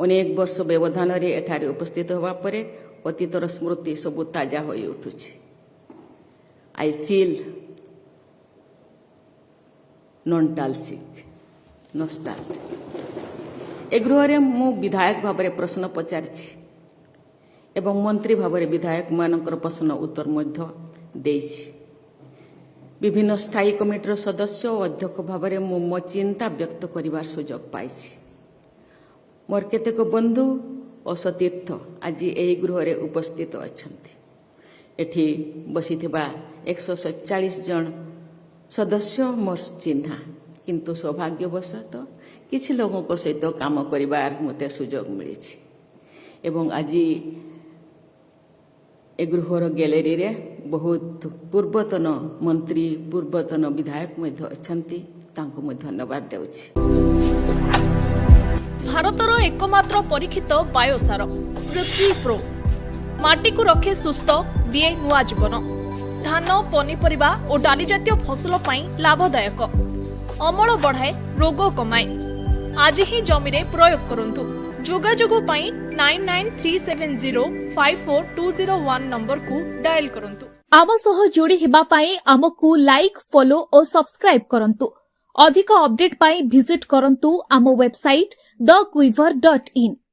अनेक वर्ष व्यवधान एठारे उपस्थित होगा परे अतीतर स्मृति सब ताजा हो उठुछि। I feel nostalgic. ए गृह मु विधायक भाव में प्रश्न पचारिछि एवं मंत्री भाव में विधायक मानकर प्रश्न उत्तर मध्य देइछि। विभिन्न स्थायी कमिटर सदस्य और अध्यक्ष भाव में मु मो चिंता व्यक्त करिवार सुजोग पाइछि। मोर केतेक बंधु और सतीर्थ आज यही गृह उपस्थित अछंती। एठी बसिथिबा 147 जन सदस्य मोर चिन्हा, किंतु सौभाग्यवशत किछि लोगों को सहित काम करिवार मते सुजोग मिलिछि। एवं आज ए गृहर गैलेरी रे बहुत पूर्वतन मंत्री पूर्वतन विधायक मध्य अछंती, तांको मैं धन्यवाद देउछि। भारतर एकमात्र परीक्षित बायोसार पृथ्वी प्रो माटी को रखे सुस्थ दिए नुआ जीवन। धान पनीपरिबा और डाली जातीय फसल पाई लाभदायक, अमल बढ़ाए रोग कमाए। आज ही जमीरे प्रयोग करंतु। जोगाजोग पाई 9937054201 नंबर को डायल करंतु। आम सह जोड़ी हेबा पाई आमकु लाइक फॉलो और सब्सक्राइब करंतु। अधिक अपडेट पाई विजिट करंतु आम वेबसाइट thequiver.in।